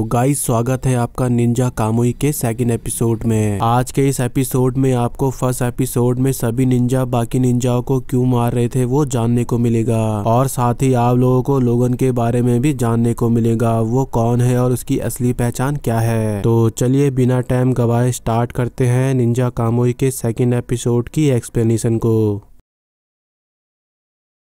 Guys स्वागत है आपका निंजा कामुई के सेकंड एपिसोड में। आज के इस एपिसोड में आपको फर्स्ट एपिसोड में सभी निंजा बाकी निंजाओं को क्यों मार रहे थे वो जानने को मिलेगा और साथ ही आप लोगों को लोगन के बारे में भी जानने को मिलेगा, वो कौन है और उसकी असली पहचान क्या है। तो चलिए बिना टाइम गवाए स्टार्ट करते हैं निंजा कामुई के सेकंड एपिसोड की एक्सप्लेनेशन को।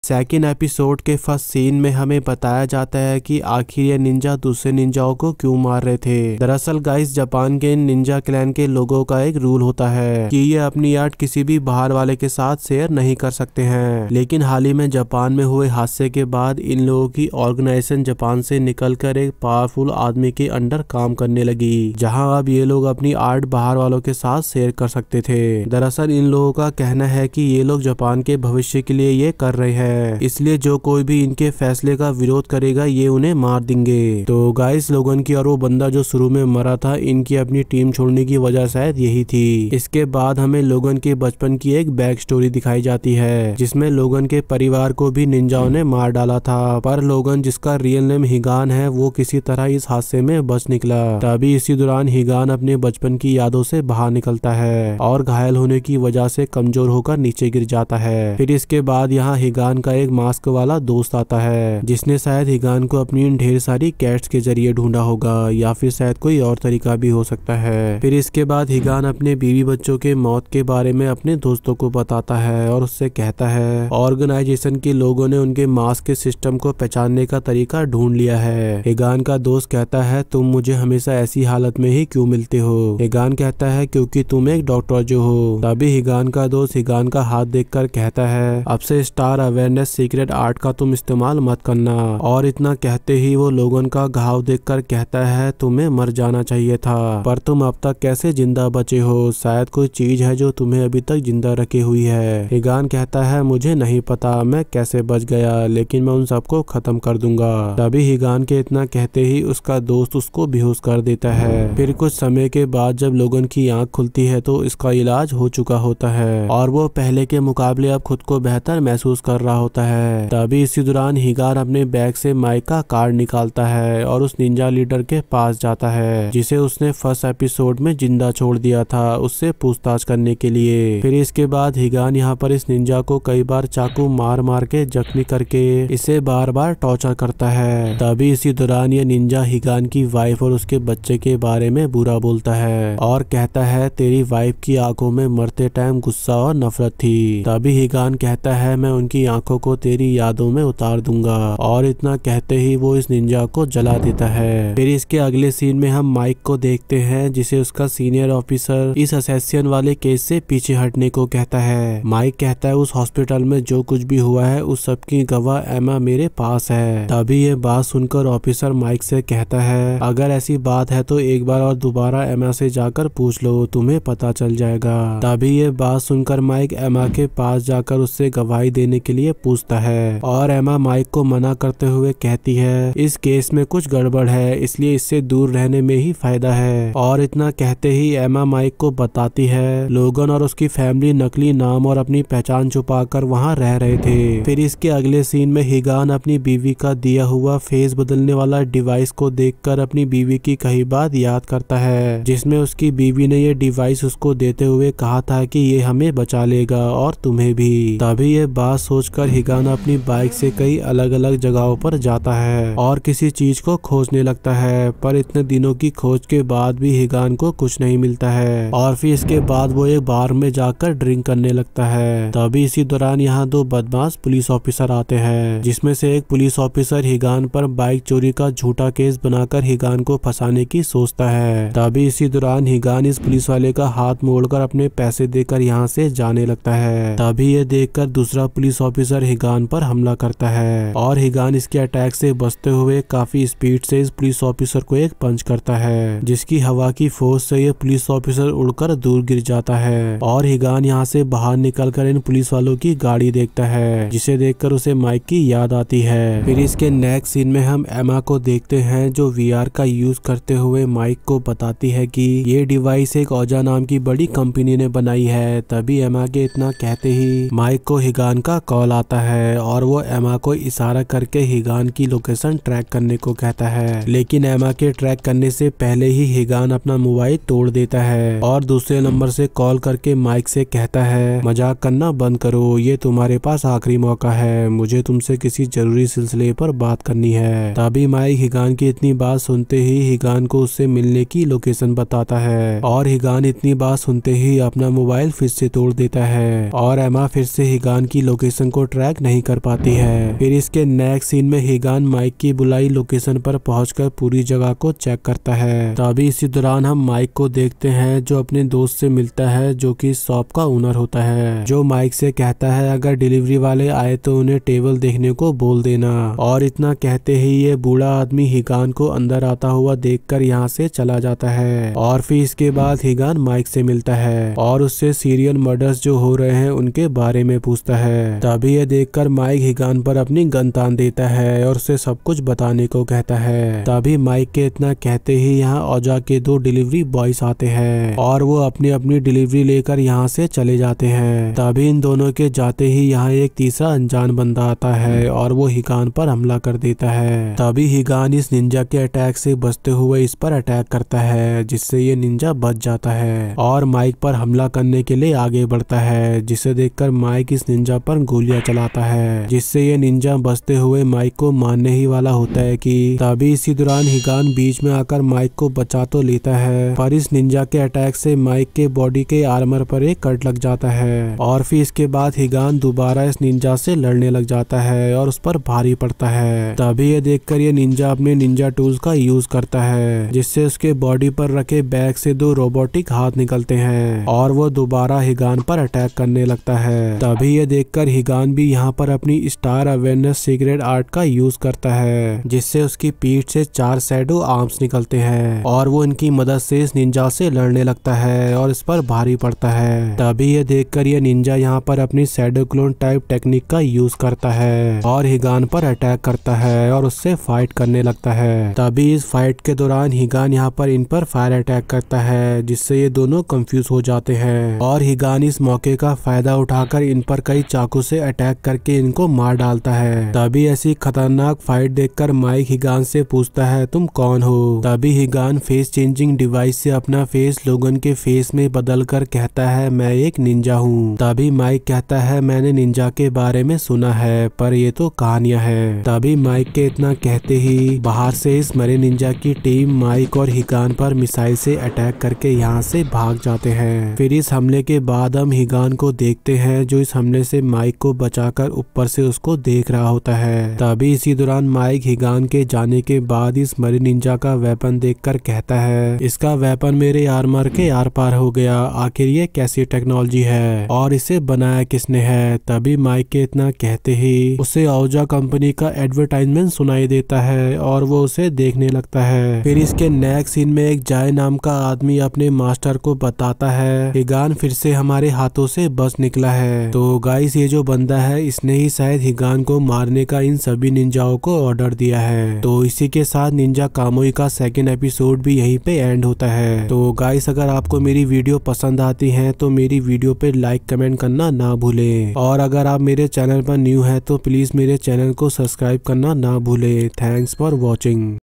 सेकंड एपिसोड के फर्स्ट सीन में हमें बताया जाता है कि आखिर ये निंजा दूसरे निंजाओं को क्यों मार रहे थे। दरअसल गाइस जापान के निंजा क्लैन के लोगों का एक रूल होता है कि ये अपनी आर्ट किसी भी बाहर वाले के साथ शेयर नहीं कर सकते हैं, लेकिन हाल ही में जापान में हुए हादसे के बाद इन लोगों की ऑर्गेनाइजेशन जापान से निकलकर एक पावरफुल आदमी के अंडर काम करने लगी, जहाँ अब ये लोग अपनी आर्ट बाहर वालों के साथ शेयर कर सकते थे। दरअसल इन लोगों का कहना है कि ये लोग जापान के भविष्य के लिए ये कर रहे हैं, इसलिए जो कोई भी इनके फैसले का विरोध करेगा ये उन्हें मार देंगे। तो गाइस लोगन की और वो बंदा जो शुरू में मरा था, इनकी अपनी टीम छोड़ने की वजह शायद यही थी। इसके बाद हमें लोगन के बचपन की एक बैक स्टोरी दिखाई जाती है, जिसमें लोगन के परिवार को भी निंजाओं ने मार डाला था, पर लोगन जिसका रियल नेम हिगान है वो किसी तरह इस हादसे में बच निकला। तभी इसी दौरान हिगान अपने बचपन की यादों से बाहर निकलता है और घायल होने की वजह से कमजोर होकर नीचे गिर जाता है। फिर इसके बाद यहाँ हिगान का एक मास्क वाला दोस्त आता है, जिसने शायद हिगान को अपनी ढेर सारी कैट्स के जरिए ढूंढा होगा या फिर शायद कोई और तरीका भी हो सकता है। फिर इसके बाद हिगान अपने बीवी बच्चों के मौत के बारे में अपने दोस्तों को बताता है और उससे कहता है ऑर्गेनाइजेशन के लोगों ने उनके मास्क के सिस्टम को पहचानने का तरीका ढूंढ लिया है। हिगान का दोस्त कहता है तुम मुझे हमेशा ऐसी हालत में ही क्यों मिलते हो। हिगान कहता है क्योंकि तुम एक डॉक्टर जो हो। तभी हिगान का दोस्त हिगान का हाथ देखकर कहता है अब से स्टार अवेयरनेस सीक्रेट आर्ट का तुम इस्तेमाल मत करना। और इतना कहते ही वो लोगन का घाव देखकर कहता है तुम्हें मर जाना चाहिए था, पर तुम अब तक कैसे जिंदा बचे हो, शायद कोई चीज है जो तुम्हें अभी तक जिंदा रखी हुई है। हिगान कहता है मुझे नहीं पता मैं कैसे बच गया, लेकिन मैं उन सबको खत्म कर दूंगा। तभी हिगान के इतना कहते ही उसका दोस्त उसको बेहोश कर देता है। फिर कुछ समय के बाद जब लोगन की आंख खुलती है तो इसका इलाज हो चुका होता है और वो पहले के मुकाबले अब खुद को बेहतर महसूस कर रहा होता है। तभी इसी दौरान हिगान अपने बैग से माइक का कार्ड निकालता है और उस निंजा लीडर के पास जाता है जिसे उसने फर्स्ट एपिसोड में जिंदा छोड़ दिया था, उससे पूछताछ करने के लिए। फिर इसके बाद हिगान यहाँ पर इस निंजा को कई बार चाकू मार मार के जख्मी करके इसे बार बार टॉर्चर करता है। तभी इसी दौरान ये निंजा हिगान की वाइफ और उसके बच्चे के बारे में बुरा बोलता है और कहता है तेरी वाइफ की आंखों में मरते टाइम गुस्सा और नफरत थी। तभी हिगान कहता है मैं उनकी आंखों को तेरी यादों में उतार दूंगा, और इतना कहते ही वो इस निंजा को जला देता है। फिर इसके अगले सीन में हम माइक को देखते हैं जिसे उसका सीनियर ऑफिसर इस असैसिन वाले केस से पीछे हटने को कहता है। माइक कहता है उस हॉस्पिटल में जो कुछ भी हुआ है उस सब की गवाह एमा मेरे पास है। तभी ये बात सुनकर ऑफिसर माइक से कहता है अगर ऐसी बात है तो एक बार और दोबारा एमा से जाकर पूछ लो, तुम्हें पता चल जाएगा। तभी ये बात सुनकर माइक एमा के पास जाकर उससे गवाही देने के लिए पूछता है और एमा माइक को मना करते हुए कहती है इस केस में कुछ गड़बड़ है, इसलिए इससे दूर रहने में ही फायदा है। और इतना कहते ही एमा माइक को बताती है लोगन और उसकी फैमिली नकली नाम और अपनी पहचान छुपाकर वहां रह रहे थे। फिर इसके अगले सीन में हिगान अपनी बीवी का दिया हुआ फेस बदलने वाला डिवाइस को देखकर अपनी बीवी की कही बात याद करता है, जिसमें उसकी बीवी ने ये डिवाइस उसको देते हुए कहा था कि ये हमें बचा लेगा और तुम्हें भी। तभी ये बात सोचकर हिगान अपनी बाइक से कई अलग अलग जगहों पर जाता है और किसी चीज को खोजने लगता है, पर इतने दिनों की खोज के बाद भी हिगान को कुछ नहीं मिलता है। और फिर इसके बाद वो एक बार में जाकर ड्रिंक करने लगता है। तभी इसी दौरान यहाँ दो बदमाश पुलिस ऑफिसर आते हैं, जिसमें से एक पुलिस ऑफिसर हिगान पर बाइक चोरी का झूठा केस बनाकर हिगान को फंसाने की सोचता है। तभी इसी दौरान हिगान इस पुलिस वाले का हाथ मोड़कर अपने पैसे देकर यहाँ से जाने लगता है। तभी ये देखकर दूसरा पुलिस ऑफिसर हिगान पर हमला करता है और हिगान इसके अटैक से बचते हुए काफी स्पीड से इस पुलिस ऑफिसर को एक पंच करता है, जिसकी हवा की फोर्स से ये पुलिस ऑफिसर उड़कर दूर गिर जाता है। और हिगान यहाँ से बाहर निकलकर इन पुलिस वालों की गाड़ी देखता है, जिसे देखकर उसे माइक की याद आती है। फिर इसके नेक्स्ट सीन में हम एमा को देखते हैं जो वीआर का यूज करते हुए माइक को बताती है कि ये डिवाइस एक ओजा नाम की बड़ी कंपनी ने बनाई है। तभी एमा के इतना कहते ही माइक को हिगान का कॉल आता आता है और वो एमा को इशारा करके हिगान की लोकेशन ट्रैक करने को कहता है, लेकिन एमा के ट्रैक करने से पहले ही हिगान अपना मोबाइल तोड़ देता है और दूसरे नंबर से कॉल करके माइक से कहता है मजाक करना बंद करो, ये तुम्हारे पास आखिरी मौका है, मुझे तुमसे किसी जरूरी सिलसिले पर बात करनी है। तभी माइक हिगान की इतनी बात सुनते ही हिगान को उससे मिलने की लोकेशन बताता है और हिगान इतनी बात सुनते ही अपना मोबाइल फिर से तोड़ देता है और एमा फिर से हिगान की लोकेशन को ट्रैक नहीं कर पाती है। फिर इसके नेक्स्ट सीन में हिगान माइक की बुलाई लोकेशन पर पहुंचकर पूरी जगह को चेक करता है। तभी इसी दौरान हम माइक को देखते हैं जो अपने दोस्त से मिलता है जो कि शॉप का ओनर होता है, जो माइक से कहता है अगर डिलीवरी वाले आए तो उन्हें टेबल देखने को बोल देना। और इतना कहते ही ये बूढ़ा आदमी हिगान को अंदर आता हुआ देखकर यहाँ से चला जाता है और फिर इसके बाद हिगान माइक से मिलता है और उससे सीरियल मर्डर्स जो हो रहे हैं उनके बारे में पूछता है। तभी ये देखकर माइक हिगान पर अपनी गन तान देता है और उसे सब कुछ बताने को कहता है। तभी माइक के इतना कहते ही यहाँ औजा के 2 डिलीवरी बॉयज आते हैं और वो अपनी अपनी डिलीवरी लेकर यहाँ से चले जाते हैं। तभी इन दोनों के जाते ही यहाँ एक तीसरा अनजान बंदा आता है और वो हिगान पर हमला कर देता है। तभी हिगान इस निंजा के अटैक से बचते हुए इस पर अटैक करता है जिससे ये निंजा बच जाता है और माइक पर हमला करने के लिए आगे बढ़ता है, जिसे देखकर माइक इस निंजा पर गोलियां चलाता है जिससे ये निंजा बचते हुए माइक को मारने ही वाला होता है कि तभी इसी दौरान हिगान बीच में आकर माइक को बचा तो लेता है पर इस निंजा के अटैक से माइक के बॉडी के आर्मर पर एक कट लग जाता है और फिर इसके बाद हिगान दोबारा इस निंजा से लड़ने लग जाता है और उस पर भारी पड़ता है। तभी ये देखकर ये निंजा अपने निंजा टूल्स का यूज करता है जिससे उसके बॉडी पर रखे बैग से 2 रोबोटिक हाथ निकलते हैं और वो दोबारा हिगान पर अटैक करने लगता है। तभी ये देखकर हिगान भी यहाँ पर अपनी स्टार अवेयरनेस सीक्रेट आर्ट का यूज करता है जिससे उसकी पीठ से 4 शैडो आर्म्स निकलते हैं और वो इनकी मदद से इस निंजा से लड़ने लगता है और इस पर भारी पड़ता है। तभी ये देखकर ये निंजा यहाँ पर अपनी शैडो क्लोन टाइप टेक्निक का यूज करता है और हिगान पर अटैक करता है और उससे फाइट करने लगता है। तभी इस फाइट के दौरान हिगान यहाँ पर इन पर फायर अटैक करता है जिससे ये दोनों कंफ्यूज हो जाते हैं और हिगान इस मौके का फायदा उठाकर इन पर कई चाकू से अटैक करके इनको मार डालता है। तभी ऐसी खतरनाक फाइट देखकर माइक हिगान से पूछता है तुम कौन हो। तभी हिगान फेस चेंजिंग डिवाइस से अपना फेस लोगन के फेस में बदलकर कहता है मैं एक निंजा हूँ। तभी माइक कहता है मैंने निंजा के बारे में सुना है पर ये तो कहानियां हैं। तभी माइक के इतना कहते ही बाहर से इस मरे निंजा की टीम माइक और हिगान पर मिसाइल से अटैक करके यहाँ से भाग जाते हैं। फिर इस हमले के बाद हम हिगान को देखते हैं जो इस हमले से माइक को बचाकर ऊपर से उसको देख रहा होता है। तभी इसी दौरान माइक हिगान के जाने के बाद इस मरे निंजा का वेपन देखकर कहता है इसका वेपन मेरे आर्मर के आर पार हो गया, आखिर ये कैसी टेक्नोलॉजी है और इसे बनाया किसने है। तभी माइक के इतना कहते ही उसे औजा कंपनी का एडवर्टाइजमेंट सुनाई देता है और वो उसे देखने लगता है। फिर इसके नेक्स्ट सीन में एक जाय नाम का आदमी अपने मास्टर को बताता है हिगान फिर से हमारे हाथों से बच निकला है। तो गाइस ये जो बंदा है इसने ही शायद हिगान को मारने का इन सभी निंजाओं को ऑर्डर दिया है। तो इसी के साथ निंजा कामुई का 2nd एपिसोड भी यहीं पे एंड होता है। तो गाइस अगर आपको मेरी वीडियो पसंद आती है तो मेरी वीडियो पे लाइक कमेंट करना ना भूलें और अगर आप मेरे चैनल पर न्यू है तो प्लीज मेरे चैनल को सब्सक्राइब करना ना भूलें। Thanks for watching.